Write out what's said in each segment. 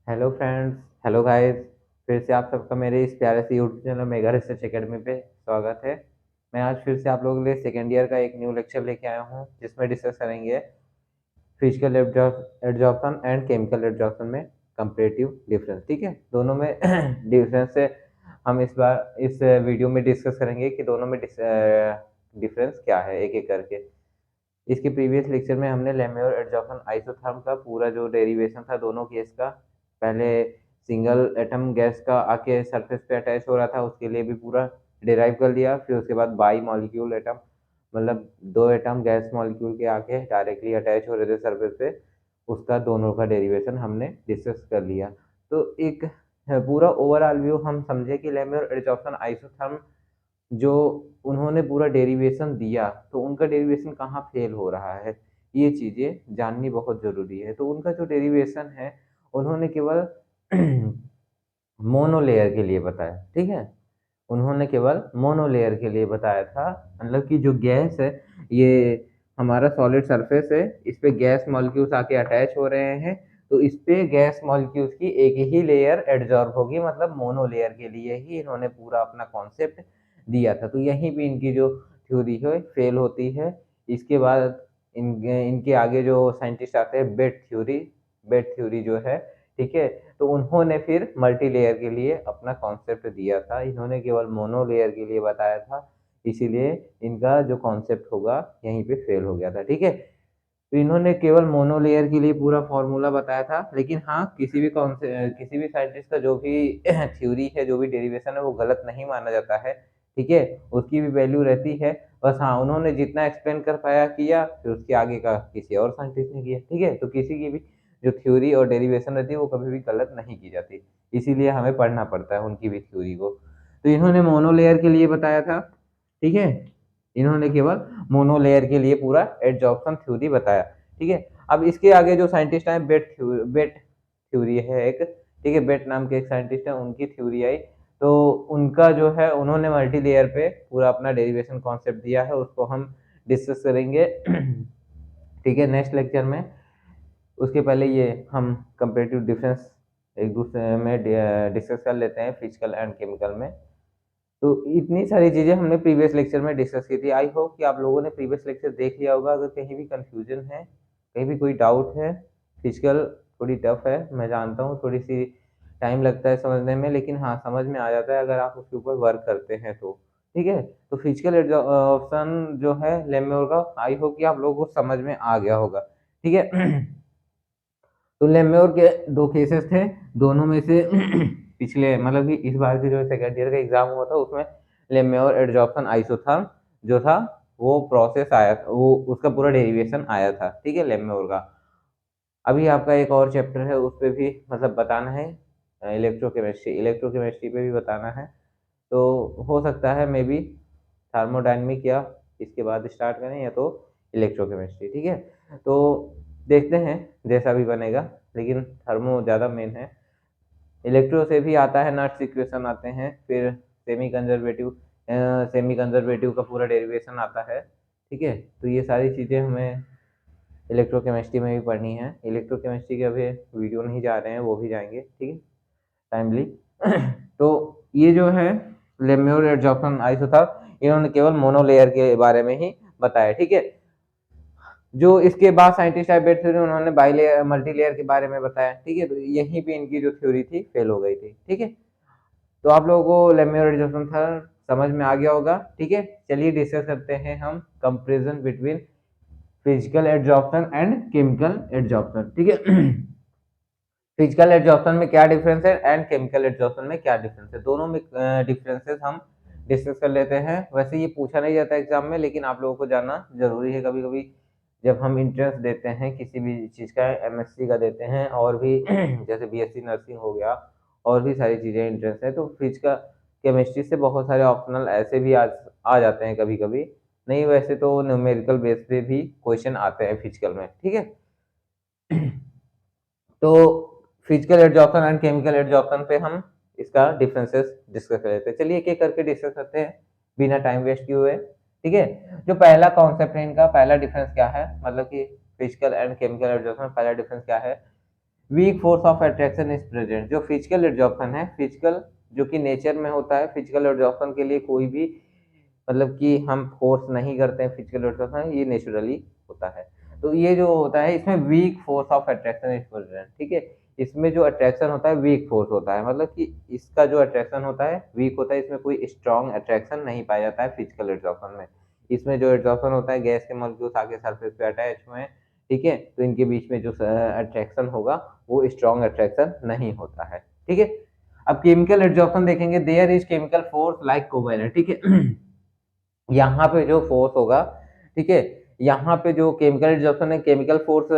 Hello friends. Hello guys. फिर से आप सबका मेरे इस प्यारे से YouTube channel mega research academy पे स्वागत है। मैं आज फिर से आप लोगों के लिए सेकेंड ईयर का एक न्यू लेक्चर लेके आया हूँ जिसमें डिस्कस करेंगे physical adsorption and chemical adsorption में कंपैरेटिव डिफरेंस। ठीक है, दोनों में डिफरेंस से हम इस बार इस वीडियो में डिस्कस करेंगे कि दोनों में डिफरेंस क्या है एक एक करके। इसके प्रीवियस लेक्चर में हमने लेमेयोर एड्जॉर्प्शन आइसोथर्म का पूरा जो डेरिवेशन था दोनों केस का, पहले सिंगल एटम गैस का आके सरफेस पे अटैच हो रहा था उसके लिए भी पूरा डिराइव कर लिया। फिर उसके बाद बाई मॉलिक्यूल एटम, मतलब दो एटम गैस मॉलिक्यूल के आके डायरेक्टली अटैच हो रहे थे सरफेस पे, उसका दोनों का डेरिवेशन हमने डिस्कस कर लिया। तो एक पूरा ओवरऑल व्यू हम समझे कि लेमेयोर एड्जॉर्प्शन आइसोथर्म जो उन्होंने पूरा डेरिवेशन दिया तो उनका डेरिवेशन कहाँ फेल हो रहा है, ये चीज़ें जाननी बहुत ज़रूरी है। तो उनका जो डेरिवेशन है उन्होंने केवल मोनोलेयर के लिए बताया। ठीक है, उन्होंने केवल मोनोलेयर के लिए बताया था, मतलब कि जो गैस है, ये हमारा सॉलिड सरफेस है, इस पे गैस मॉलिक्यूल्स आके अटैच हो रहे हैं, तो इस पे गैस मॉलिक्यूल्स की एक ही लेयर एडजॉर्ब होगी, मतलब मोनोलेयर के लिए ही इन्होंने पूरा अपना कॉन्सेप्ट दिया था। तो यहीं पे इनकी जो थ्योरी है फेल होती है। इसके बाद इनके आगे जो साइंटिस्ट आते हैं, बेट थ्योरी जो है, ठीक है, तो उन्होंने फिर मल्टी लेयर के लिए अपना कॉन्सेप्ट दिया था, इन्होंने केवल मोनो लेयर के लिए बताया था, इसीलिए इनका जो कॉन्सेप्ट होगा यहीं पे फेल हो गया था। ठीक है, तो इन्होंने केवल मोनो लेयर के लिए पूरा फॉर्मूला बताया था, लेकिन हाँ, किसी भी साइंटिस्ट का जो भी थ्योरी है, जो भी डेरिवेशन है, वो गलत नहीं माना जाता है। ठीक है, उसकी भी वैल्यू रहती है। बस हाँ, उन्होंने जितना एक्सप्लेन कर पाया किया, फिर उसके आगे का किसी और साइंटिस्ट ने किया। ठीक है, तो किसी की भी जो थ्योरी और डेरिवेशन रहती है वो कभी भी गलत नहीं की जाती, इसीलिए हमें पढ़ना पड़ता है उनकी भी थ्योरी को। तो इन्होंने मोनो लेयर के लिए बताया था। ठीक है, इन्होंने केवल मोनो लेयर के लिए पूरा एडजॉर्प्शन थ्योरी बताया। ठीक है, अब इसके आगे जो साइंटिस्ट आए, बेट थ्योरी है एक, ठीक है, बेट नाम के एक साइंटिस्ट है, उनकी थ्योरी आई। तो उनका जो है, उन्होंने मल्टी लेयर पे पूरा अपना डेरिवेशन कॉन्सेप्ट दिया है, उसको हम डिस्कस करेंगे ठीक है, नेक्स्ट लेक्चर में। उसके पहले ये हम कंपेरेटिव डिफरेंस एक दूसरे में डिस्कस कर लेते हैं फिजिकल एंड केमिकल में। तो इतनी सारी चीज़ें हमने प्रीवियस लेक्चर में डिस्कस की थी। आई होप कि आप लोगों ने प्रीवियस लेक्चर देख लिया होगा। अगर कहीं भी कंफ्यूजन है, कहीं भी कोई डाउट है, फिजिकल थोड़ी टफ है, मैं जानता हूँ, थोड़ी सी टाइम लगता है समझने में, लेकिन हाँ, समझ में आ जाता है अगर आप उसके ऊपर वर्क करते हैं तो। ठीक है, तो फिजिकल ऑप्शन जो है लेम्योर का, आई होप कि आप लोगों को समझ में आ गया होगा। ठीक है तो लेम्योर के दो केसेस थे, दोनों में से पिछले, मतलब कि इस बार की जो सेकेंड ईयर का एग्जाम हुआ था उसमें लेम्योर एडजॉर्प्शन आइसोथर्म जो था, वो प्रोसेस आया था, वो उसका पूरा डेरिवेशन आया था। ठीक है, लेम्योर का। अभी आपका एक और चैप्टर है, उस पर भी मतलब बताना है, इलेक्ट्रोकेमिस्ट्री पे भी बताना है। तो हो सकता है मे बी थर्मोडायनेमिक या इसके बाद स्टार्ट करें, या तो इलेक्ट्रोकेमिस्ट्री। ठीक है, तो देखते हैं जैसा भी बनेगा, लेकिन थर्मो ज़्यादा मेन है। इलेक्ट्रो से भी आता है, नट्स इक्वेशन आते हैं, फिर सेमी कंजर्वेटिव का पूरा डेरिवेशन आता है। ठीक है, तो ये सारी चीज़ें हमें इलेक्ट्रोकेमिस्ट्री में भी पढ़नी है। इलेक्ट्रोकेमिस्ट्री के अभी वीडियो नहीं जा रहे हैं, वो भी जाएंगे, ठीक है, टाइमली तो ये जो है लेम्योर एडजॉर्प्शन आइसोथर्म, इन्होंने केवल मोनोलेयर के बारे में ही बताया। ठीक है, जो इसके बाद साइंटिस्ट आए बेट थ्योरी, उन्होंने बाई लेयर मल्टी लेयर के बारे में बताया। ठीक है, तो यहीं पे इनकी जो थ्योरी थी फेल हो गई थी। ठीक है, तो आप लोगों को लेम्योर एडजॉर्प्शन था समझ में आ गया होगा। ठीक है, चलिए डिस्कस करते हैं हम comparison between physical adsorption and chemical adsorption. ठीक है फिजिकल एडजॉर्प्शन में क्या डिफरेंस है एंड केमिकल एडजॉर्प्शन में क्या डिफरेंस है, दोनों में डिफरेंसेस हम डिस्कस कर लेते हैं। वैसे ये पूछा नहीं जाता एग्जाम में, लेकिन आप लोगों को जानना जरूरी है। कभी कभी जब हम इंट्रेंस देते हैं किसी भी चीज़ का, एमएससी का देते हैं, और भी जैसे बीएससी नर्सिंग हो गया, और भी सारी चीज़ें इंट्रेंस है, तो फिजिकल केमिस्ट्री से बहुत सारे ऑप्शनल ऐसे भी आ जाते हैं कभी कभी। नहीं, वैसे तो न्यूमेरिकल बेस पे भी क्वेश्चन आते हैं फिजिकल में। ठीक है तो physical adsorption and chemical adsorption पे हम इसका डिफरेंसेस डिस्कस कर लेते हैं। चलिए एक एक करके डिस्कस करते हैं बिना टाइम वेस्ट किए हुए। ठीक है, जो पहला कॉन्सेप्ट है इनका, पहला डिफरेंस क्या है, मतलब कि फिजिकल एंड केमिकल एडजॉर्प्शन पहला डिफरेंस क्या है, weak force of attraction is present. जो फिजिकल एड्जॉर्प्शन है, फिजिकल जो कि नेचर में होता है, फिजिकल एड्जॉर्प्शन के लिए कोई भी मतलब कि हम फोर्स नहीं करते हैं, फिजिकल एड्जॉर्प्शन ये नेचुरली होता है। तो ये जो होता है इसमें weak force of attraction is present, ठीक है। इसमें जो अट्रैक्शन होता है वीक फोर्स होता है, मतलब कि इसका जो अट्रैक्शन होता है वीक होता है, इसमें कोई स्ट्रॉन्ग अट्रैक्शन नहीं पाया जाता है फिजिकल एड्जॉर्प्शन में। इसमें जो एड्जॉर्प्शन होता है गैस के मॉलिक्यूल्स आके सरफेस पे अटैच हुए हैं, ठीक है, तो इनके बीच में जो अट्रैक्शन होगा वो स्ट्रॉन्ग अट्रैक्शन नहीं होता है, ठीक है। अब केमिकल एड्जॉर्प्शन देखेंगे, there is chemical force like covalent, ठीक है। यहाँ पे जो फोर्स होगा, ठीक है, यहाँ पे जो केमिकल एड्जॉर्प्शन है केमिकल फोर्स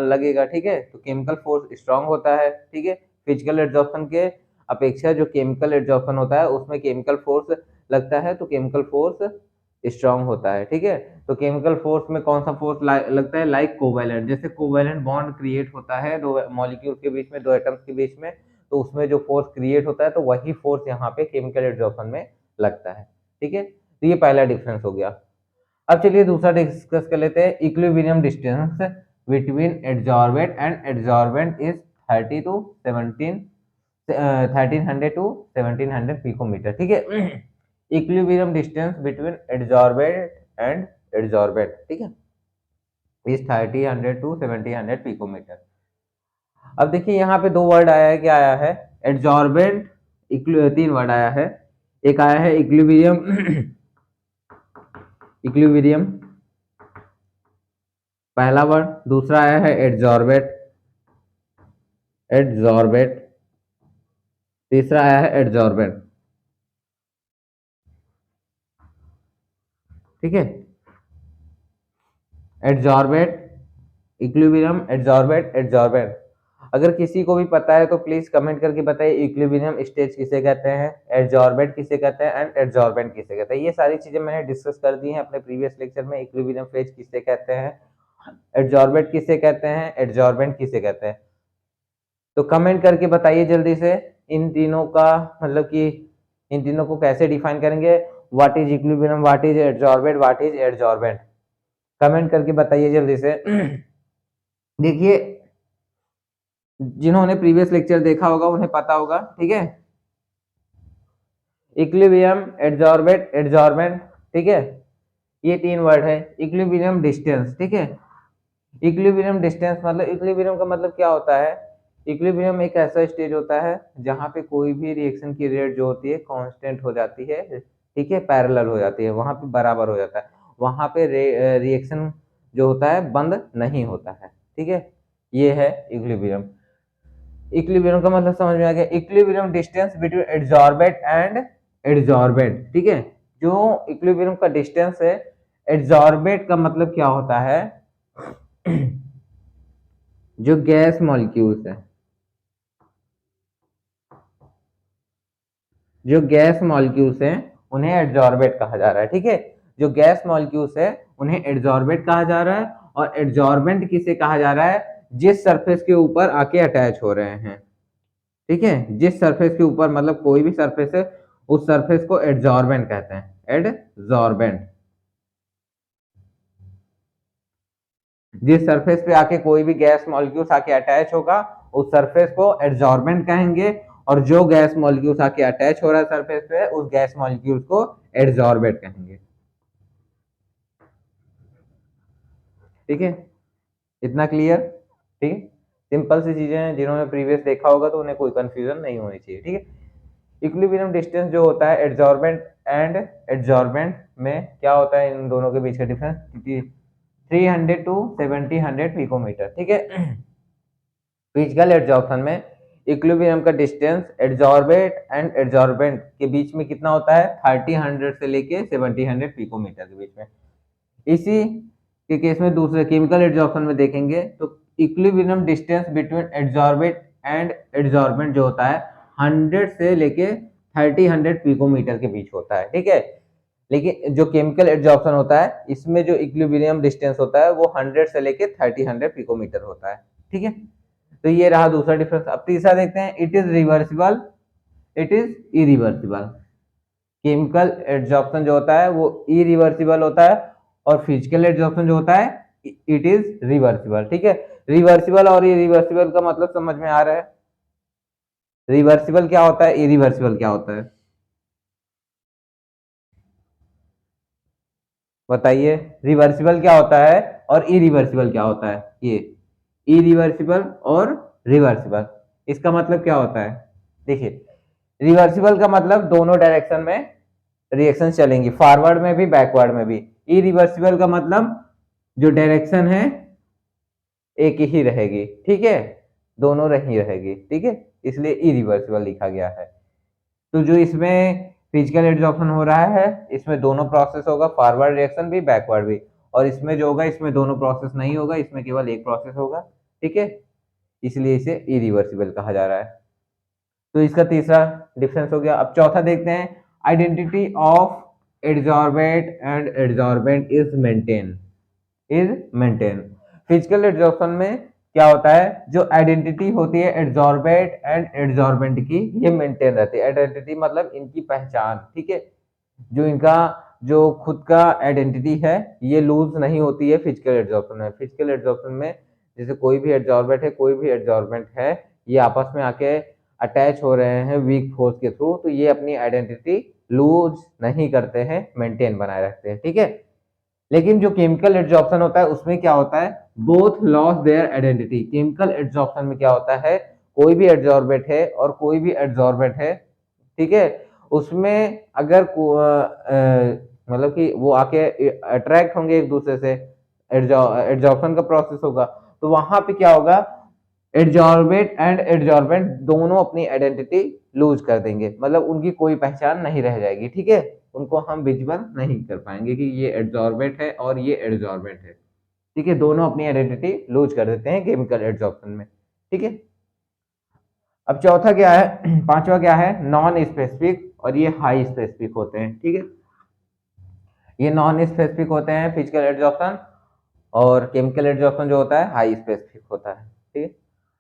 लगेगा, ठीक है, तो केमिकल फोर्स स्ट्रांग होता है, ठीक है। फिजिकल एड्जॉर्प्शन के अपेक्षा जो केमिकल एड्जॉर्प्शन होता है उसमें केमिकल फोर्स लगता है, तो केमिकल फोर्स स्ट्रांग होता है, ठीक है। तो केमिकल फोर्स में कौन सा फोर्स लगता है, लाइक कोवेलेंट, जैसे कोवेलेंट बॉन्ड क्रिएट होता है दो मॉलिक्यूल के बीच में, दो एटम्स के बीच में, तो उसमें जो फोर्स क्रिएट होता है तो वही फोर्स यहाँ पे केमिकल एड्जॉर्प्शन में लगता है, ठीक है। तो ये पहला डिफरेंस हो गया। अब चलिए दूसरा डिस्कस कर लेते हैं, equilibrium distance between adsorbent and adsorbent is 30 to 17 1300 to 1700 picometer, ठीक है। Equilibrium distance between adsorbent and adsorbent, ठीक है, इज 3000 टू 1700 पिकोमीटर। अब देखिए यहाँ पे दो वर्ड आया है, क्या आया है, एडजॉर्बेंट, तीन वर्ड आया है, एक आया है इक्विलिब्रियम इक्विलिब्रियम पहला वर्ड, दूसरा आया है एडजॉर्बेट एडजॉर्बेट, तीसरा आया है एडजॉर्बेंट, ठीक है। Adsorbate, equilibrium, adsorbate, adsorbent. अगर किसी को भी पता है तो प्लीज कमेंट करके बताइए इक्विलिब्रियम स्टेज किसे कहते हैं, एडजॉर्बेट किसे कहते हैं एंड एडजॉर्बेंट किसे कहते हैं। ये सारी चीजें मैंने डिस्कस कर दी हैं अपने प्रीवियस लेक्चर में। इक्विलिब्रियम फेज किसे कहते हैं, एडजॉर्बेट किसे कहते हैं, एडजॉर्बेंट किसे कहते हैं, तो कमेंट करके बताइए जल्दी से। इन तीनों का मतलब कि इन तीनों को कैसे डिफाइन करेंगे, what is equilibrium, what is adsorbent, what is adsorbent, comment करके बताइए जल्दी से। देखिए जिन्होंने प्रीवियस लेक्चर देखा होगा उन्हें पता होगा, ठीक है। इक्विलिब्रियम, एडजॉर्बेंट, एडजॉर्बेंट, ठीक है, ये तीन वर्ड है। इक्विलिब्रियम डिस्टेंस, ठीक है, इक्विलिब्रियम डिस्टेंस मतलब इक्विलिब्रियम का मतलब क्या होता है, इक्विलिब्रियम एक ऐसा स्टेज होता है जहां पे कोई भी रिएक्शन की रेट जो होती है कांस्टेंट हो जाती है, ठीक है, पैरेलल हो जाती है, वहां पे बराबर हो जाता है, वहां पे रिएक्शन जो होता है बंद नहीं होता है, ठीक है, ये है इक्विलिब्रियम। इक्विलिब्रियम का मतलब समझ में आ गया, equilibrium distance between adsorbent and adsorbent, ठीक है। जो इक्विलिब्रियम का डिस्टेंस है, एडजॉर्बेंट का मतलब क्या होता है, जो गैस मॉलिक्यूल्स है, जो गैस मॉलिक्यूल्स हैं उन्हें एडजॉर्बेट कहा जा रहा है, ठीक है। जो गैस मॉलिक्यूल्स है उन्हें एडजॉर्बेट कहा जा रहा है, और एडजॉर्बेंट किसे कहा जा रहा है, जिस सरफेस के ऊपर आके अटैच हो रहे हैं, ठीक है, जिस सरफेस के ऊपर मतलब कोई भी सरफेस है उस सरफेस को एडजॉर्बेंट कहते हैं, एडजॉर्बेंट। जिस सरफेस पे आके कोई भी गैस मॉलिक्यूल्स आके अटैच होगा उस सरफेस को एडजॉर्बेंट कहेंगे, और जो गैस मॉलिक्यूल्स आके अटैच हो रहा है सरफेस पे उस गैस मॉलिक्यूल्स को एडजॉर्बेंट कहेंगे, ठीक है। इतना क्लियर, ठीक है, सिंपल सी चीजें हैं, जिन्होंने प्रीवियस देखा होगा तो उन्हें कोई कंफ्यूजन नहीं होनी चाहिए, ठीक है। इक्विलिब्रियम डिस्टेंस जो होता है एडजॉर्बेंट एंड एडजॉर्बेंट में क्या होता है, इन दोनों के बीच का डिफरेंस 300 टू 1700 पिकोमीटर, ठीक है। फिजिकल एडजॉर्प्शन में इक्विलिब्रियम का डिस्टेंस एडजॉर्बेट एंड एडजॉर्बेंट के बीच में कितना होता है, 3000 से लेके 1700 पिकोमीटर के बीच में। इसी के केस में दूसरे केमिकल एडजॉर्प्शन में देखेंगे तो equilibrium distance between adsorbate and adsorbent जो होता है 100 से लेके 3000 पिकोमीटर के बीच होता है, ठीक है। लेकिन जो केमिकल एडजॉर्प्शन होता है इसमें जो इक्विलिब्रियम डिस्टेंस होता है वो 100 से लेके 3000 पिकोमीटर होता है, ठीक है। तो ये रहा दूसरा डिफरेंस। अब तीसरा देखते हैं, it is reversible, it is irreversible. Chemical adsorption जो होता है वो इरिवर्सिबल होता है, और फिजिकल एडजॉर्प्शन जो होता है इट इज रिवर्सिबल, ठीक है। रिवर्सिबल और इरिवर्सिबल का मतलब समझ में आ रहा है? रिवर्सिबल क्या होता है, इरिवर्सिबल क्या होता है, बताइए। रिवर्सिबल क्या होता है और इरिवर्सिबल क्या होता है? ये इरिवर्सिबल और रिवर्सिबल, इसका मतलब क्या होता है? देखिए, रिवर्सिबल का मतलब दोनों डायरेक्शन में रिएक्शन चलेंगी, फॉरवर्ड में भी बैकवर्ड में भी। इरिवर्सिबल का मतलब जो डायरेक्शन है एक ही रहेगी, ठीक है, दोनों नहीं रहेगी, ठीक है, इसलिए इरिवर्सिबल लिखा गया है। तो जो इसमें फिजिकल एड्सॉर्प्शन हो रहा है, इसमें दोनों प्रोसेस होगा, फॉरवर्ड रिएक्शन भी बैकवर्ड भी। और इसमें जो होगा, इसमें दोनों प्रोसेस नहीं होगा, इसमें केवल एक प्रोसेस होगा, ठीक है, इसलिए इसे इरिवर्सिबल कहा जा रहा है। तो इसका तीसरा डिफरेंस हो गया। अब चौथा देखते हैं, identity of adsorbent and adsorbent is maintain. Physical adsorption में क्या होता है, जो आइडेंटिटी होती है एड्सॉर्बेंट एंड एड्सॉर्बेंट की, ये मेंटेन रहती है। आइडेंटिटी मतलब इनकी पहचान, ठीक है, जो इनका जो खुद का आइडेंटिटी है ये लूज नहीं होती है फिजिकल एड्सॉर्प्शन में। फिजिकल एड्सॉर्प्शन में जैसे कोई भी एड्सॉर्बेंट है, कोई भी एड्सॉर्बेंट है, ये आपस में आके अटैच हो रहे हैं वीक फोर्स के थ्रू, तो ये अपनी आइडेंटिटी लूज नहीं करते हैं, मेंटेन बनाए रखते हैं, ठीक है। लेकिन जो केमिकल एड्सॉर्प्शन होता है उसमें क्या होता है, both loss their identity. Chemical adsorption में क्या होता है, कोई भी एड्सॉर्बेंट है और कोई भी एड्सॉर्बेंट है, ठीक है, उसमें अगर मतलब कि वो आके अट्रैक्ट होंगे एक दूसरे से, एड्सॉर्प्शन का प्रोसेस होगा, तो वहां पे क्या होगा, एड्सॉर्बेंट एंड एड्सॉर्बेंट दोनों अपनी आइडेंटिटी लूज कर देंगे, मतलब उनकी कोई पहचान नहीं रह जाएगी, ठीक है, उनको हम विजिबल नहीं कर पाएंगे कि ये एड्सॉर्बेंट है और ये एड्सॉर्बेंट है, ठीक है, दोनों अपनी आइडेंटिटी लूज कर देते हैं केमिकल एड्सॉर्प्शन में, ठीक है। अब चौथा क्या है, पांचवा क्या है, नॉन स्पेसिफिक और ये हाई स्पेसिफिक होते हैं, ठीक है, ये नॉन स्पेसिफिक होते हैं फिजिकल एड्सॉर्प्शन, और केमिकल एड्सॉर्प्शन जो होता है हाई स्पेसिफिक होता है, ठीक है।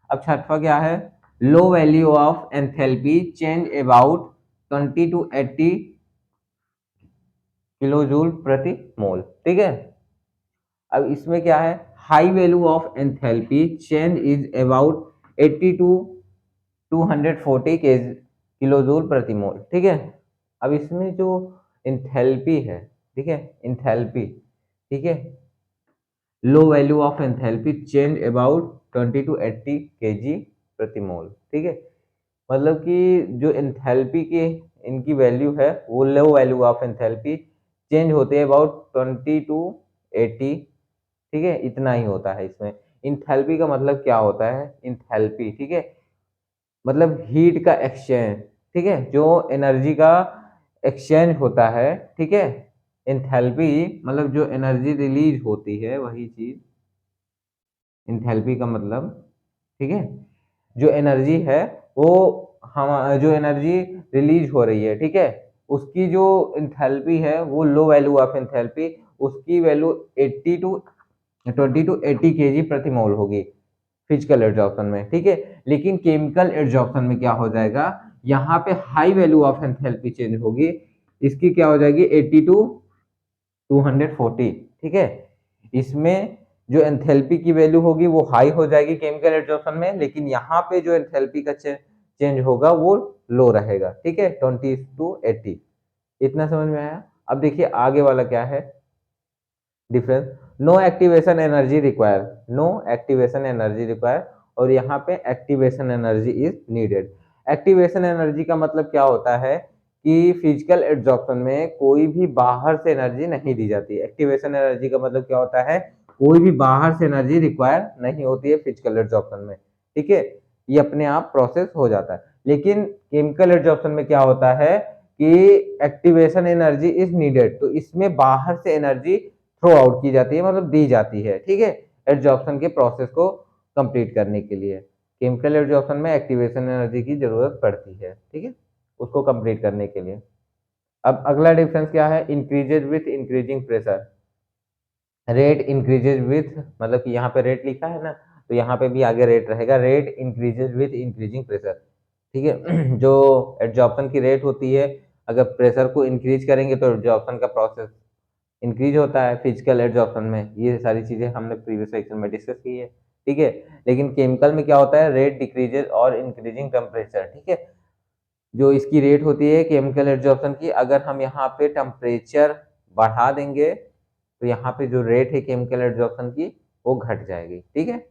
अब छठवा क्या है, low value of enthalpy change about 20 to 80 kilo joule प्रति मोल, ठीक है। अब इसमें क्या है, high value of enthalpy change is about 80 to 240 kilo joule प्रति मोल, ठीक है। अब इसमें जो एंथैल्पी है, ठीक है, एंथैल्पी, ठीक है, low value of enthalpy change about 20 to 80 KG प्रति मोल, ठीक है, मतलब कि जो एंथैल्पी की इनकी वैल्यू है, वो low value of enthalpy change होते हैं अबाउट 20 to 80, ठीक है, इतना ही होता है इसमें। इंथैल्पी का मतलब क्या होता है, इंथैल्पी, ठीक है, मतलब हीट का एक्सचेंज, ठीक है, जो एनर्जी का एक्सचेंज होता है, ठीक है, एंथैल्पी मतलब जो एनर्जी रिलीज होती है वही चीज इंथैल्पी का मतलब, ठीक है, जो एनर्जी है वो हम जो एनर्जी रिलीज हो रही है, ठीक है, उसकी जो इंथैल्पी है वो लो वैल्यू ऑफ इंथैल्पी, उसकी वैल्यू 80 टू 20 to 80 केजी प्रति मोल होगी फिजिकल एड्सॉर्प्शन में, ठीक है। लेकिन केमिकल एड्सॉर्प्शन में क्या हो जाएगा, यहाँ पे high value of enthalpy change होगी, इसकी क्या हो जाएगी 80 टू 240, ठीक है। इसमें जो एंथैल्पी की वैल्यू होगी वो हाई हो जाएगी केमिकल एड्सॉर्प्शन में, लेकिन यहाँ पे जो एंथैल्पी का चेंज होगा वो लो रहेगा, ठीक है, 20 to 80। इतना समझ में आया? अब देखिए आगे वाला क्या है difference, no activation energy require, no activation energy require, और यहाँ पे activation energy is needed. Activation energy का मतलब क्या होता है कि फिजिकल एड्सॉर्प्शन में कोई भी बाहर से एनर्जी नहीं दी जाती। एक्टिवेशन एनर्जी का मतलब क्या होता है, कोई भी बाहर से एनर्जी रिक्वायर नहीं होती है फिजिकल एड्सॉर्प्शन में, ठीक है, ये अपने आप प्रोसेस हो जाता है। लेकिन केमिकल एड्सॉर्प्शन में क्या होता है कि एक्टिवेशन एनर्जी इज नीडेड, तो इसमें बाहर से एनर्जी थ्रो आउट की जाती है, मतलब दी जाती है, ठीक है, एड्सॉर्प्शन के प्रोसेस को कंप्लीट करने के लिए केमिकल एड्सॉर्प्शन में एक्टिवेशन एनर्जी की जरूरत पड़ती है, ठीक है, उसको कंप्लीट करने के लिए। अब अगला डिफरेंस क्या है, increases with increasing pressure, rate increases with, मतलब कि यहाँ पे रेट लिखा है ना, तो यहाँ पे भी आगे रेट रहेगा, rate increases with increasing pressure, ठीक है। जो एड्सॉर्प्शन की रेट होती है, अगर प्रेशर को इंक्रीज करेंगे तो एड्सॉर्प्शन का प्रोसेस इंक्रीज होता है फिजिकल एड्सॉर्प्शन में। ये सारी चीजें हमने प्रीवियस सेक्शन में डिस्कस की है, ठीक है। लेकिन केमिकल में क्या होता है, रेट डिक्रीजेज और इंक्रीजिंग टेम्परेचर, ठीक है। जो इसकी रेट होती है केमिकल एड्जॉर्प्शन की, अगर हम यहाँ पे टेम्परेचर बढ़ा देंगे तो यहाँ पे जो रेट है केमिकल एड्जॉर्प्शन की वो घट जाएगी, ठीक है।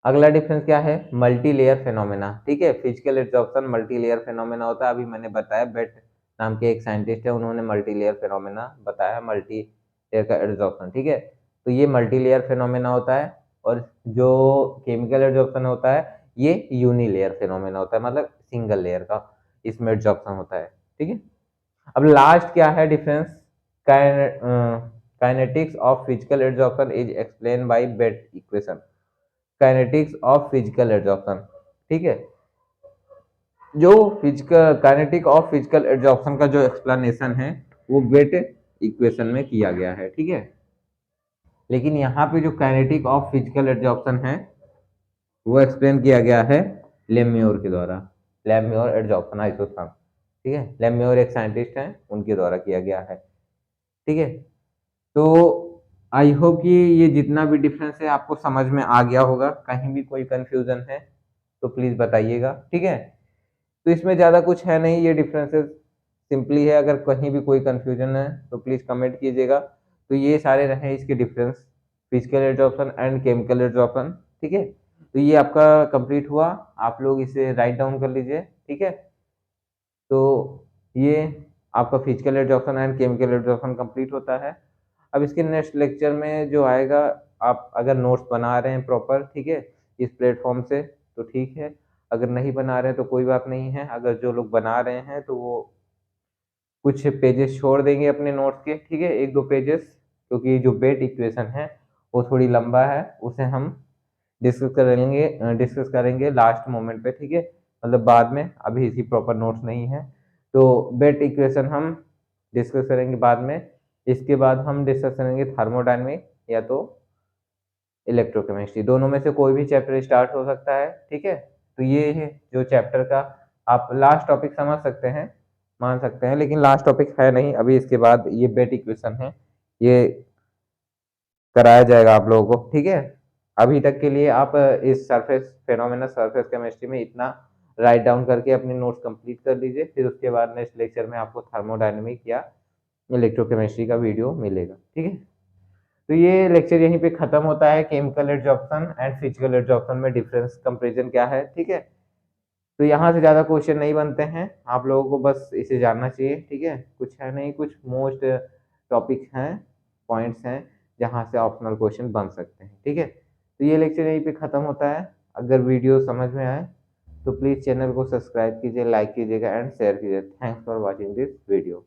अगला डिफरेंस क्या है, मल्टी लेयर फेनोमेना, ठीक है। Physical adsorption multi layer phenomena होता है, अभी मैंने बताया, बेट नाम के एक साइंटिस्ट है, उन्होंने मल्टी लेयर फेनोमेना बताया, मल्टी लेयर का एड्जॉर्प्शन, ठीक है। तो ये मल्टी लेयर फेनोमेना होता है, और जो केमिकल एड्जॉर्प्शन होता है ये यूनिलेयर फेनोमेना होता है, मतलब सिंगल लेयर का इसमें एड्जॉर्प्शन होता है, ठीक है। अब लास्ट क्या है difference, kinetics of physical adsorption is explain by BET equation, kinetics of physical adsorption, ठीक है। जो physical kinetic of physical adsorption का जो एक्सप्लेनेशन है वो बेट इक्वेशन में किया गया है, ठीक है। लेकिन यहाँ पे जो काइनेटिक ऑफ फिजिकल एड्जॉर्प्शन है वो एक्सप्लेन किया गया है लेम्योर के द्वारा, लेम्योर एड्जॉर्प्शन आइसोथर्म, ठीक है। लेम्योर एक साइंटिस्ट हैं, उनके द्वारा किया गया है, ठीक है। तो आई होप कि ये जितना भी डिफरेंस है आपको समझ में आ गया होगा, कहीं भी कोई कंफ्यूजन है तो प्लीज बताइएगा, ठीक है। तो इसमें ज़्यादा कुछ है नहीं, ये डिफरेंसेस सिंपली है, अगर कहीं भी कोई कंफ्यूजन है तो प्लीज़ कमेंट कीजिएगा। तो ये सारे रहे इसके difference, physical adsorption and chemical adsorption, ठीक है। तो ये आपका कंप्लीट हुआ, आप लोग इसे राइट डाउन कर लीजिए, ठीक है। तो ये आपका physical adsorption and chemical adsorption complete होता है। अब इसके नेक्स्ट लेक्चर में जो आएगा, आप अगर नोट्स बना रहे हैं प्रॉपर, ठीक है, इस प्लेटफॉर्म से तो ठीक है, अगर नहीं बना रहे हैं तो कोई बात नहीं है, अगर जो लोग बना रहे हैं तो वो कुछ पेजेस छोड़ देंगे अपने नोट्स के, ठीक है, एक दो पेजेस, क्योंकि जो बेट इक्वेशन है वो थोड़ी लंबा है, उसे हम डिस्कस करेंगे लास्ट मोमेंट पे, ठीक है, मतलब बाद में, अभी इसी प्रॉपर नोट्स नहीं है। तो बेट इक्वेशन हम डिस्कस करेंगे बाद में, इसके बाद हम डिस्कस करेंगे थर्मोडायनेमिक या तो इलेक्ट्रोकेमिस्ट्री, दोनों में से कोई भी चैप्टर स्टार्ट हो सकता है, ठीक है। तो ये है जो चैप्टर का आप लास्ट टॉपिक समझ सकते हैं, मान सकते हैं, लेकिन लास्ट टॉपिक है नहीं, अभी इसके बाद ये बेट इक्वेशन है, ये कराया जाएगा आप लोगों को, ठीक है। अभी तक के लिए आप इस सरफेस फेनोमेना सरफेस केमिस्ट्री में इतना राइट डाउन करके अपने नोट्स कंप्लीट कर लीजिए, फिर उसके बाद नेक्स्ट लेक्चर में आपको थर्मोडायनेमिक या इलेक्ट्रोकेमिस्ट्री का वीडियो मिलेगा, ठीक है। तो ये लेक्चर यहीं पे खत्म होता है, chemical adsorption and physical adsorption में डिफरेंस कंपैरिजन क्या है, ठीक है। तो यहाँ से ज़्यादा क्वेश्चन नहीं बनते हैं, आप लोगों को बस इसे जानना चाहिए, ठीक है। कुछ है नहीं, कुछ मोस्ट टॉपिक हैं, पॉइंट्स हैं जहाँ से ऑप्शनल क्वेश्चन बन सकते हैं, ठीक है। तो ये लेक्चर यहीं पे ख़त्म होता है, अगर वीडियो समझ में आए तो प्लीज़ चैनल को सब्सक्राइब कीजिए, लाइक कीजिएगा एंड शेयर कीजिए। Thanks for watching this video.